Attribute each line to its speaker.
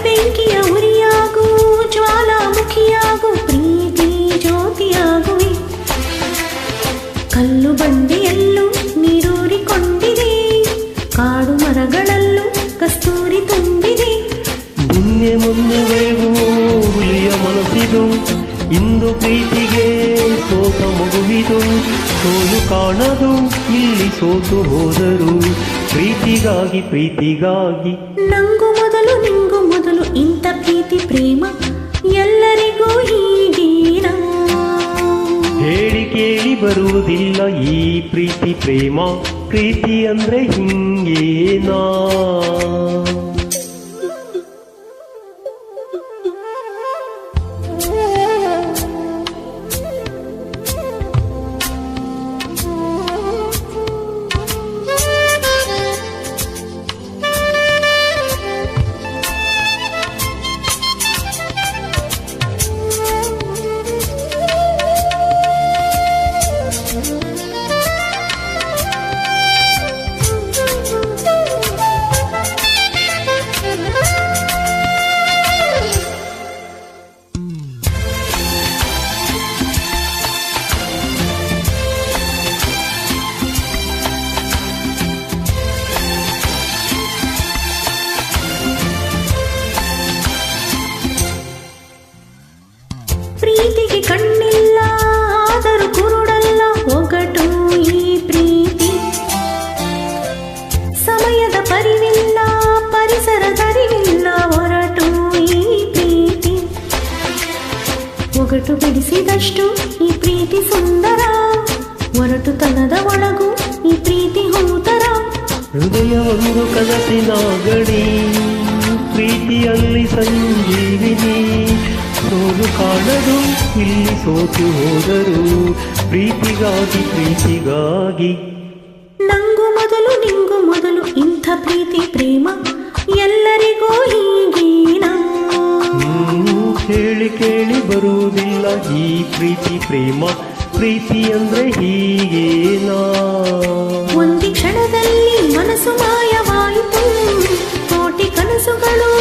Speaker 1: ಬೆಂಕಿಯ ಉರಿಯಾಗು ಜ್ವಾಲಾಮುಖಿಯಾಗು ಪ್ರೀತಿ ಜ್ಯೋತಿಯಾಗುವೆ. ಕಲ್ಲು ಬಂಡೆಯಲ್ಲೂ ನೀರೂರಿಕೊಂಡಿದೆ, ಕಾಡು ಮರಗಳಲ್ಲೂ ಕಸ್ತೂರಿ ತುಂಬಿದೆ.
Speaker 2: ನಿನ್ನೆ ಮೊನ್ನೆವರೆಗೂ ಹುಲಿಯ ಮನಸ್ಸಿದು, ಇಂದು ಪ್ರೀತಿಗೆ ಸೋತ ಮಗುವಿದು. ಸೋಲು ಕಾಣದು ಇಲ್ಲಿ ಸೋತು ಹೋದರು, ಪ್ರೀತಿಗಾಗಿ ಪ್ರೀತಿಗಾಗಿ.
Speaker 1: ನಂಗು ಮೊದಲು ನಿಂಗು ಮೊದಲು ಇಂಥ ಪ್ರೀತಿ ಪ್ರೇಮ ಎಲ್ಲರಿಗೂ ಹೀಗೇನಾ?
Speaker 2: ಹೇಳಿ ಕೇಳಿ ಬರುವುದಿಲ್ಲ ಈ ಪ್ರೀತಿ ಪ್ರೇಮ, ಪ್ರೀತಿ ಅಂದ್ರೆ ಹಿಂಗೇನಾ?
Speaker 1: ಪ್ರೀತಿಗೆ ಕಣ್ಣಿಲ್ಲ ಆದರೂ ಕುರುಡಲ್ಲ ಒಗಟು ಈ ಪ್ರೀತಿ. ಸಮಯದ ಪರಿವಿಲ್ಲ ಪರಿಸರದರಿವಿಲ್ಲ ಹೊರಟು ಈ ಪ್ರೀತಿ. ಒಗಟು ಬಿಡಿಸಿದಷ್ಟು ಈ ಪ್ರೀತಿ ಸುಂದರ, ಒರಟುತನದ ಒಳಗು ಈ ಪ್ರೀತಿ ಹೂತರ.
Speaker 2: ಹೃದಯ ಒಂದು ಕನಸಿನ ಗಡಿ, ಪ್ರೀತಿಯಲ್ಲಿ ಸಂಜೀವಿನಿ. ಸೋಲು ಕಾಣದು ಇಲ್ಲಿ ಸೋತು ಹೋದರು, ಪ್ರೀತಿಗಾಗಿ ಪ್ರೀತಿಗಾಗಿ.
Speaker 1: ನಂಗು ಮೊದಲು ನಿಂಗು ಮೊದಲು ಇಂಥ ಪ್ರೀತಿ ಪ್ರೇಮ ಎಲ್ಲರಿಗೂ ಹೀಗೇನಾ?
Speaker 2: ಹೇಳಿ ಕೇಳಿ ಬರುವುದಿಲ್ಲ ಈ ಪ್ರೀತಿ ಪ್ರೇಮ, ಪ್ರೀತಿ ಅಂದ್ರೆ ಹೀಗೇನಾ?
Speaker 1: ಒಂದು ಕ್ಷಣದಲ್ಲಿ ಮನಸ್ಸು ಮಾಯವಾಯಿತು, ಕೋಟಿ ಕನಸುಗಳು